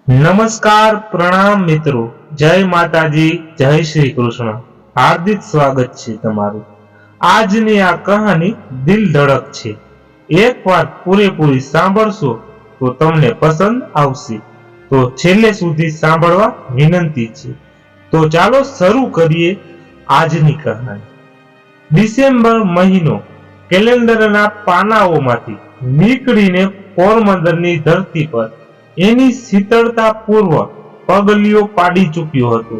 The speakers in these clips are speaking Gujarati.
નમસ્કાર, પ્રણામ મિત્રો, જય માતાજી, જય શ્રી કૃષ્ણ. હાર્દિક સ્વાગત છે તમારું. આજની આ કહાની દિલ ધડક છે. એકવાર પૂરેપૂરી સાંભળશો તો તમને પસંદ આવશે. તો છેલ્લે સુધી સાંભળવા વિનંતી છે. તો ચાલો શરૂ કરીએ આજની કહાની. ડિસેમ્બર મહિનો કેલેન્ડરના પાનાઓમાંથી નીકળીને પોરબંદરની ધરતી પર એની શીતળતા પૂર્વ પગલીઓ પાડી ચૂક્યો હતો.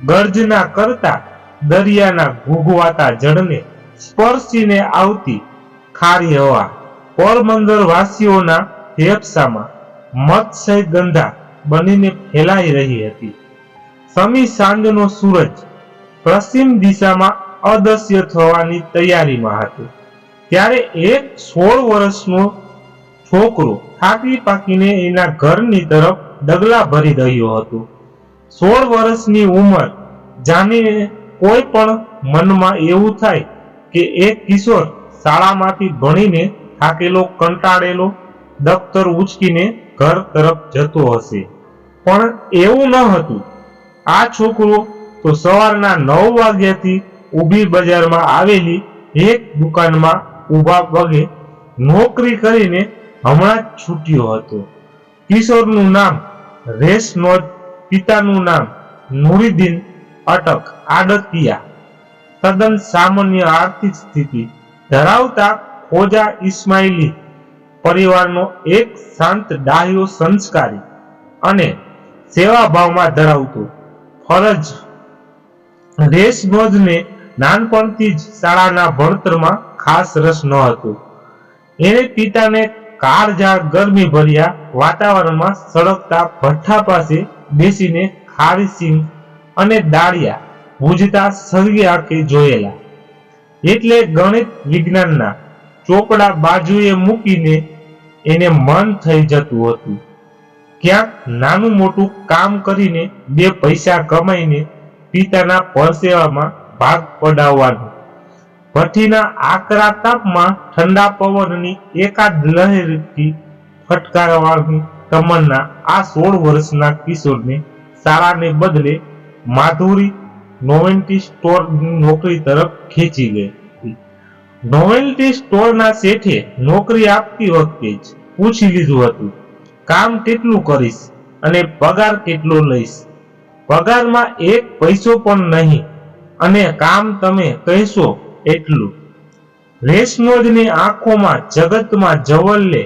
ગર્જના કરતા દરિયાના ઘૂઘવાતા જળને સ્પર્શીને આવતી ખારી હવા પોરબંદર વાસીઓના ફેફસામાં મત્સ્ય ગંધા બનીને ફેલાઈ રહી હતી. સમી સાંજનો સૂરજ પશ્ચિમ દિશામાં અદૃશ્ય થવાની તૈયારીમાં હતો ત્યારે એક 16 વર્ષનો છોકરો થાકી પાકીને એના ઘરની તરફ ડગલા ભરી રહ્યો હતો. 16 વર્ષની ઉંમર જાણીને કોઈ પણ મનમાં એવું થાય કે એક કિશોર શાળામાંથી ભણીને થાકેલો કંટાળેલો દફતર ઉચકીને ઘર તરફ જતો હશે, પણ એવું ન હતું. આ છોકરો તો સવારના 9 વાગ્યાથી ઊભી બજારમાં આવેલી એક દુકાનમાં ઊભા પગે નોકરી કરીને હમણાં જ છૂટ્યો હતો. કિશોરનું નામ રેશનોજ, પિતાનું નામ નુરીદીન અટક આડતિયા. તદ્દન સામાન્ય આર્થિક સ્થિતિ ધરાવતા ખોજા ઇસ્માઇલી પરિવારનો એક શાંત, ડાહ્યો, સંસ્કારી અને સેવાભાવમાં ધરાવતો ફરજ. રેશનોજને નાનપણથી જ શાળાના ભણતરમાં ખાસ રસ ન હતો. એને પિતાને કાળઝાળ ગરમી ભર્યા વાતાવરણમાં સળગતા ભઠ્ઠા પાસે બેસીને ખારી સિંગ અને દાળિયા ભૂજતા સળગી આંખે જોયેલા. એટલે ગણિત વિજ્ઞાનના ચોપડા બાજુએ મૂકીને એને મન થઈ જતું હતું ક્યાંક નાનું મોટું કામ કરીને 2 પૈસા કમાઈને પિતાના પરસેવામાં ભાગ પડાવવાનું. ભઠ્ઠીના આકરા તાપમાં ઠંડા પવનની એકાદ લહેરથી ફટકારવાની તમન્ના આ 16 વર્ષના કિશોરને શાળાને બદલે માધુરી નોવેલ્ટી સ્ટોરની નોકરી તરફ ખેંચી ગઈ. નોવેલ્ટી સ્ટોરના શેઠે નોકરી આપતી વખતે જ પૂછી લીધું હતું, કામ કેટલું કરીશ અને પગાર કેટલો લઈશ? પગારમાં 1 પૈસો પણ નહીં અને કામ તમે કહેશો એટલું. રેશનોજની આંખોમાં જગતમાં જવલ્લે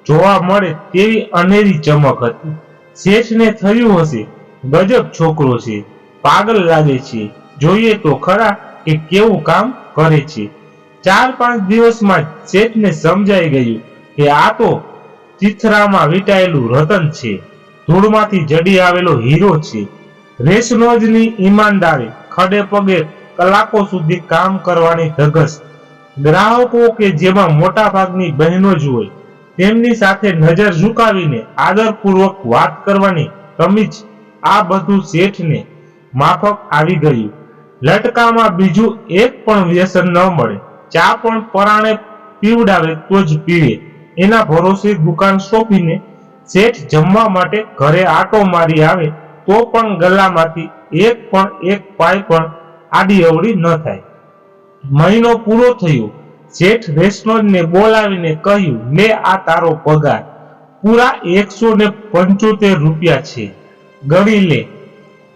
જોવા મળે તેવી અનેરી ચમક હતી. શેઠને થયું હશે, ગજબ છોકરો છે, પાગલ લાગે છે, જોઈએ તો ખરા કે કેવું કામ કરે છે. 4-5 દિવસમાં જ શેઠને સમજાઈ ગયું કે આ તો ચિથરામાં વીંટાયેલું રતન છે, ધૂળમાંથી જડી આવેલો હીરો છે. રેશનોજની ઈમાનદારી, ખડે પગે કલાકો સુધી કામ કરવાની ધગશ, ગ્રાહકો કે જેમાં મોટા ભાગની બહેનો જ હોય તેમની સાથે નજર ઝુકાવીને આદરપૂર્વક વાત કરવાની તમીજ, આ બધું શેઠને માફક આવી ગયું. લટકામાં બીજું એક પણ વ્યસન ન મળે, ચા પણ પરાણે પીવડાવે તો જ પીવે, એના ભરોસે દુકાન સોંપીને શેઠ જમવા માટે ઘરે આટો મારી આવે તો પણ ગલામાંથી એક પાય પણ આડી અવળી ન થાય. મહિનો પૂરો થયો. શેઠ રેશનોજને બોલાવીને કહ્યું, લે આ તારો પગાર, પૂરા 175 રૂપિયા છે, ગણી લે.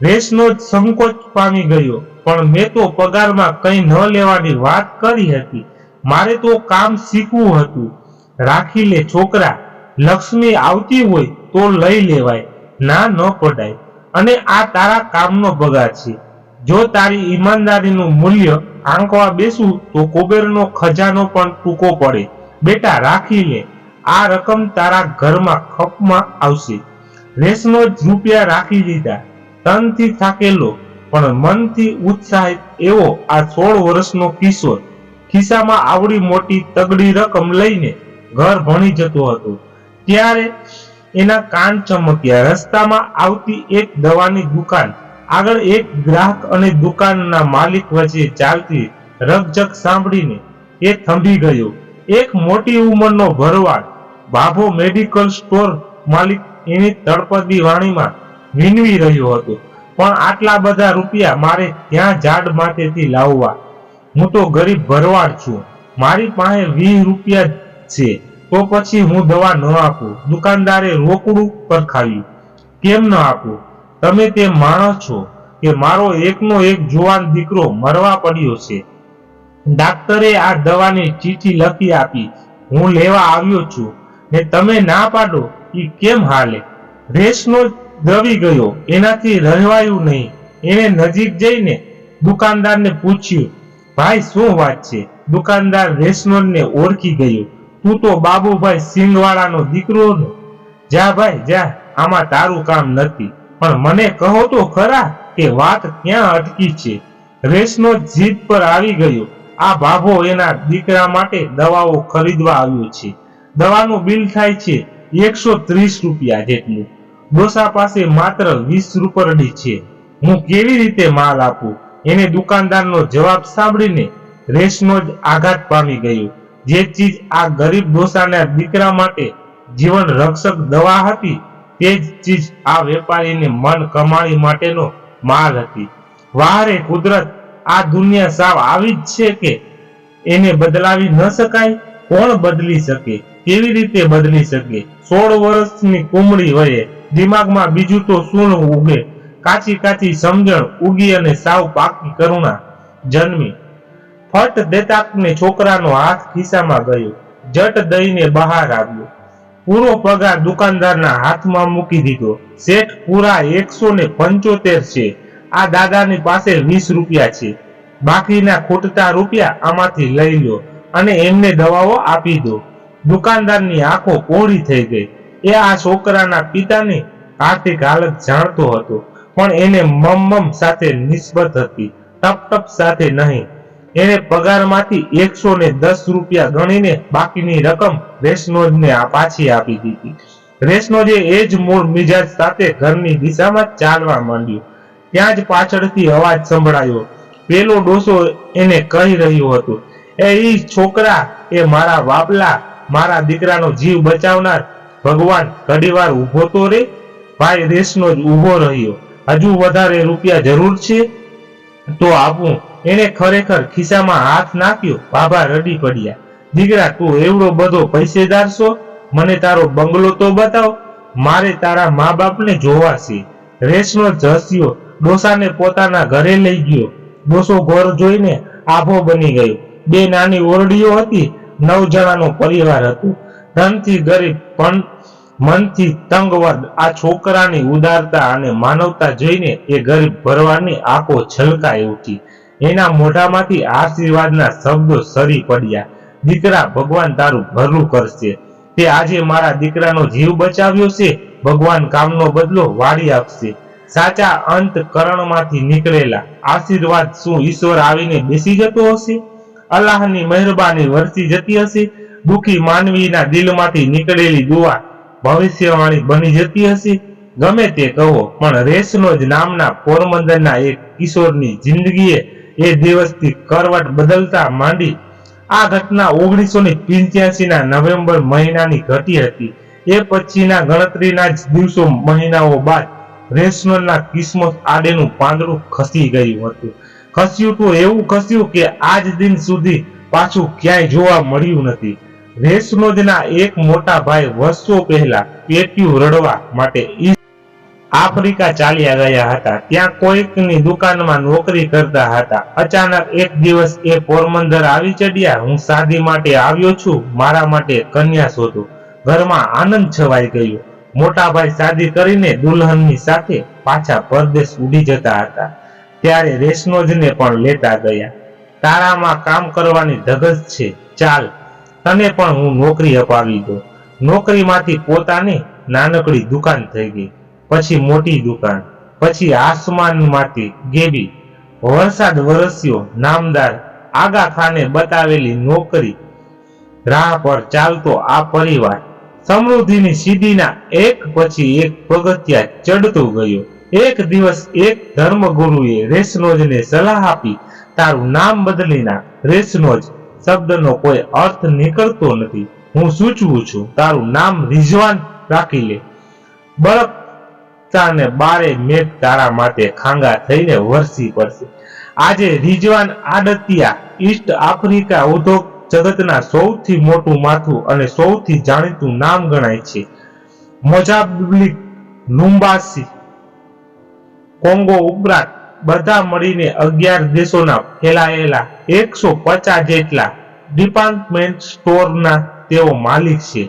રેશનોજ સંકોચ પામી ગયો, પણ મેં તો પગારમાં કંઈ ન લેવાની વાત કરી હતી. મારે તો કામ શીખવું હતું. રાખી લે છોકરા, લક્ષ્મી આવતી હોય તો લઈ લેવાય, ના ન પડાય. અને આ તારા કામનો પગાર છે. જો તારી ઈમાનદારીનું મૂલ્ય આંકવા બેસું તો કુબેરનો ખજાનો પણ ટૂંકો પડે. બેટા રાખી લે, આ રકમ તારા ઘરમાં ખપમાં આવશે. રેશનોજ રૂપિયા રાખી લીધા. તનથી થાકેલો પણ મનથી ઉત્સાહિત એવો આ 16 વર્ષનો કિશોર ખિસ્સામાં આવડી મોટી તગડી રકમ લઈને ઘર ભણી જતો હતો. ત્યારે એના કાન ચમક્યા. રસ્તામાં આવતી એક દવાની દુકાન આગળ એક ગ્રાહક અને દુકાનના માલિક વચ્ચે ચાલતી રકઝક સાંભળીને એ થંભી ગયો. એક મોટી ઉંમરનો ભરવાડ ભાભો મેડિકલ સ્ટોર માલિક એની તળપદી વાણીમાં વિનવી રહ્યો હતો, પણ આટલા બધા રૂપિયા મારે ક્યાં ઝાડ માથેથી લાવવા? હું તો ગરીબ ભરવાડ છું, મારી પાસે 20 રૂપિયા છે, તો પછી હું દવા ન આપું? દુકાનદારે રોકડું પરખાવ્યું. કેમ ન આપું? તમે તે માણસ છો કે મારો એકનો એક જુવાન દીકરો મરવા પડ્યો છે. ડાક્ટરે આ દવાની ચીઠી લખી આપી, હું લેવા આવ્યો છું, ને તમે ના પાડો એ કેમ હાલે? રેસનો દવી ગયો, એનાથી રહેવાયું નહીં. એને નજીક જઈને દુકાનદારને પૂછ્યું, ભાઈ શું વાત છે? દુકાનદાર રેસનોને ઓળખી ગયો. તું તો બાબુભાઈ સિંગવાળાનો દીકરો ને? જા ભાઈ જા, આમાં તારું કામ નથી. પણ મને કહો તો ખરા કે વાત ક્યાં અટકી છે? રેસનો જીદ પર આવી ગયો. આ બાબો એના દીકરા માટે દવાઓ ખરીદવા આવ્યો છે. દવાનું બિલ થાય છે 130 રૂપિયા જેટલું. ડોસા પાસે માત્ર 20 રૂપિયા છે. હું કેવી રીતે માલ આપું? એને દુકાનદારનો જવાબ સાંભળીને રેસનો જ આઘાત પામી ગયો. જે ચીજ આ ગરીબ ડોસાના દીકરા માટે જીવન રક્ષક દવા હતી, તે જ ચીજ આ વેપારીને મન કમાણી માટેનો માલ હતી. વારે કુદરત, આ દુનિયા સાવ આવી જ છે કે એને બદલાવી ન શકાય? કોણ બદલી શકે? કેવી રીતે બદલી શકે? 16 વર્ષની કુમળી વયે દિમાગમાં બીજું તો શું ઉગે? કાચી કાચી સમજણ ઉગી અને સાવ પાકી કરુણા જન્મી. ફટ દેતાકને છોકરાનો હાથ ખિસ્સામાં ગયો. જટ દઈને બહાર આવ્યો. પૂરો પગાર દુકાનદારના હાથમાં મૂકી દીધો. શેઠ પૂરા 175 છે. આ દાદાની પાસે 20 રૂપિયા છે. બાકીના ખૂટતા રૂપિયા આમાંથી લઈ લો અને એમને દવાઓ આપી દો. દુકાનદારની આંખો પહોળી થઈ ગઈ. એ આ છોકરાના પિતાની આર્થિક હાલત જાણતો હતો, પણ એને મમ સાથે નિસ્બત હતી, ટપ ટપ સાથે નહીં. એને પગારમાંથી 110 રૂપિયા ગણીને બાકીની રકમ રેસનોજને પાછી આપી દીધી. રેસનોજે એ જ મૂળ મિજાજ સાથે ઘરની દિશામાં ચાલવા માંડ્યું. ત્યાં જ પાછળથી અવાજ સંભળાયો. પેલો ડોસો એને કહી રહ્યો હતો, એ છોકરા, એ મારા બાપલા, મારા દીકરાનો જીવ બચાવનાર ભગવાન, ઘડીવાર ઊભો તો રે. ભાઈ રેસનોજ ઊભો રહ્યો. હજુ વધારે રૂપિયા જરૂર છે તો આપું? એને ખરેખર ખિસ્સામાં હાથ નાખ્યો. બાબા રડી પડ્યા. દીકરા, તું એવડો બધો પૈસેદાર છો? મને તારો બંગલો તો બતાવ, મારે તારા મા બાપને જોવા છે. રેસનો જસ્યો ડોસાને પોતાના ઘરે લઈ ગયો. ડોસો ઘર જોઈને આભો બની ગયો. 2 નાની ઓરડીઓ હતી. 9 જણાનો પરિવાર હતો. ધનથી ગરીબ પણ મનથી તંગ વર્ગ. આ છોકરાની ઉદારતા અને માનવતા જોઈને એ ગરીબ ભરવાની આંખો છલકાઈ ઉઠી. એના મોઢામાંથી આશીર્વાદના શબ્દો સરી પડ્યા. દીકરા, ભગવાન તારું ભલું કરશે. તે આજે મારા દીકરાનો જીવ બચાવ્યો છે. ભગવાન કામનો બદલો વાળી આપશે. સાચા અંતકરણમાંથી નીકળેલા આશીર્વાદ શું ઈશ્વર આવીને બેસી જતો હશે? અલ્લાહની મહેરબાની વરસી જતી હશે? દુઃખી માનવીના દિલમાંથી નીકળેલી દુઆ ભવિષ્યવાણી બની જતી હશે? ગમે તે કહો, પણ રેસનોજ નામના પોરબંદરના એક કિશોરની જિંદગીએ એ દિવસથી કરવટ બદલતા માંડી. આ ઘટના 1985ના નવેમ્બર મહિનાની ઘટી હતી. એ પછીના ગણતરીના જ દિવસો મહિનાઓ બાદ રેસનોજના કિસ્મત આડેનું પાંદડું ખસી ગયું હતું. ખસ્યું તો એવું ખસ્યું કે આજ દિન સુધી પાછું ક્યાંય જોવા મળ્યું નથી. રેસનોજના એક મોટા ભાઈ વર્ષો પહેલા પેટ્યું રડવા માટે આફ્રિકા ચાલ્યા ગયા હતા. ત્યાં કોઈકની દુકાનમાં નોકરી કરતા હતા. અચાનક એક દિવસ એ પોરબંદર આવી ચડ્યા. હું શાદી માટે આવ્યો છું, મારા માટે કન્યા શોધો. ઘરમાં આનંદ છવાઈ ગયો. મોટા ભાઈ શાદી કરીને દુલ્હનની સાથે પાછા પરદેશ ઉડી જતા હતા. ત્યારે રેસનોજને પણ લેતા ગયા. તારામાં કામ કરવાની ધગશ છે, ચાલ, તને પણ હું નોકરી અપાવી દઉં. નોકરીમાંથી પોતાની નાનકડી દુકાન થઈ ગઈ, પછી મોટી દુકાન, પછી આસમાનમાંથી ગેબી. વરસાદ વરસ્યો. નામદાર આગા ખાને બતાવેલી નોકરી રાહ પર ચાલતો આ પરિવાર સમૃદ્ધિની સીડીના એક પછી એક પગથિયા ચડતો ગયો. એક દિવસ એક ધર્મગુરુએ રેસનોજને સલાહ આપી, તારું નામ બદલી નાખ. રેસનોજ શબ્દનો કોઈ અર્થ નીકળતો નથી. હું સૂચવું છું, તારું નામ રિઝવાન રાખી લે. બળકતાને બારે મેઘ તારા માટે ખાંગા થઈને વરસી પડશે. આજે રિઝવાન આડતિયા ઈસ્ટ આફ્રિકા ઉદ્યોગ જગતના સૌથી મોટું માથું અને સૌથી જાણીતું નામ ગણાય છે. મોઝામ્બિક, લુમ્બાસી, કોંગો ઉપરાંત બધા મળીને 11 દેશોના ફેલાયેલા 150 જેટલા ડિપાર્ટમેન્ટ સ્ટોરના તેઓ માલિક છે.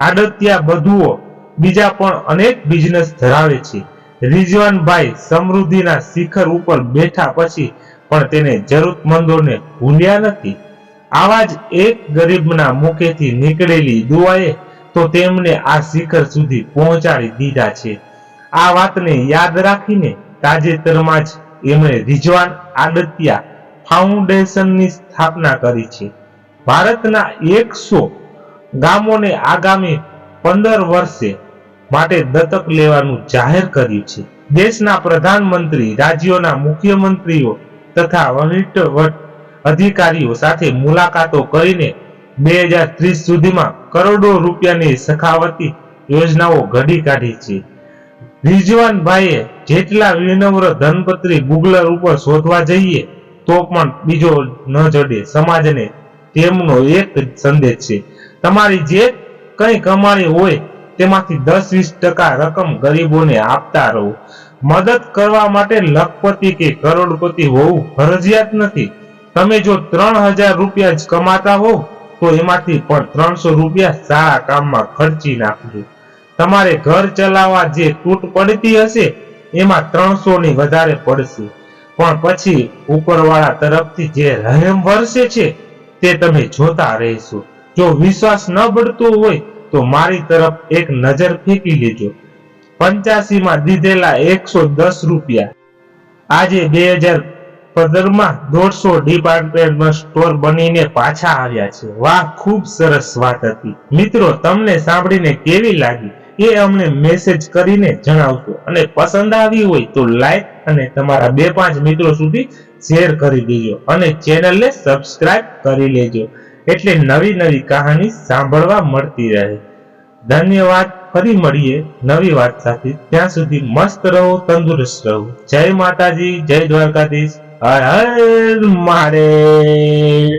આડતિયા બધુઓ બીજા પણ અનેક બિઝનેસ ધરાવે છે. રિઝવાનભાઈ સમૃદ્ધિના શિખર ઉપર બેઠા પછી પણ તેને જરૂરતમંદોને ભૂલ્યા નથી. આવા જ એક ગરીબના મુખેથી નીકળેલી દુઆએ તો તેમને આ શિખર સુધી પહોંચાડી દીધા છે. આ વાતને યાદ રાખીને તાજેતરમાં જ એમણે રિઝવાન આડતિયા ફાઉન્ડેશનની સ્થાપના કરી છે. ભારતના 100 ગામોને આગામી 15 વર્ષે માટે દત્તક લેવાનું જાહેર કર્યું છે. દેશના પ્રધાનમંત્રી, રાજ્યોના મુખ્યમંત્રીઓ તથા વહીવટ અધિકારીઓ સાથે મુલાકાતો કરીને 2030 સુધીમાં કરોડો રૂપિયાની સખાવતી યોજનાઓ ઘડી કાઢી છે. રિઝવાનભાઈએ જેટલા વિનમ્ર ધનપત્રી ગૂગલ ઉપર શોધવા જઈએ તો પણ બીજો ન જડે. સમાજને તેમનો એક જ સંદેશ છે, તમારી જે કંઈ કમાણી હોય તેમાંથી 10-20% રકમ ગરીબોને આપતા રહો. મદદ કરવા માટે લખપતિ કે કરોડપતિ હોવું ફરજિયાત નથી. તમે જો 3000 રૂપિયા જ કમાતા હોવ તો એમાંથી પણ 300 રૂપિયા સારા કામમાં ખર્ચી નાખજો. તમારે ઘર ચલાવવા જે તૂટ પડતી હશે એમાં 300 ની વધારે પડશે, પણ પછી ઉપરવાળા તરફથી જે રહેમ વરસે છે તે તમે જોતા રહેશો. જો વિશ્વાસ ન પડતો હોય તો મારી તરફ એક નજર ફેંકી લેજો. 85 માં દીધેલા 110 રૂપિયા આજે 2015માં 150 ડિપાર્ટમેન્ટ સ્ટોર બનીને પાછા આવ્યા છે. વાહ, ખૂબ સરસ વાત હતી. મિત્રો, તમને સાંભળીને કેવી લાગી એ અમને મેસેજ કરીને જણાવજો, અને પસંદ આવી હોય તો લાઈક અને તમારા 2-5 મિત્રો સુધી શેર કરી દેજો, અને ચેનલને સબસ્ક્રાઇબ કરી લેજો, એટલે નવી નવી કહાની સાંભળવા મળતી રહે. ધન્યવાદ. ફરી મળીએ નવી વાત સાથે. ત્યાં સુધી મસ્ત રહો, તંદુરસ્ત રહો. જય માતાજી, જય દ્વારકાધીશ. હર હર મહાદેવ,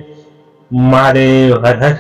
મહાદેવ હર હર.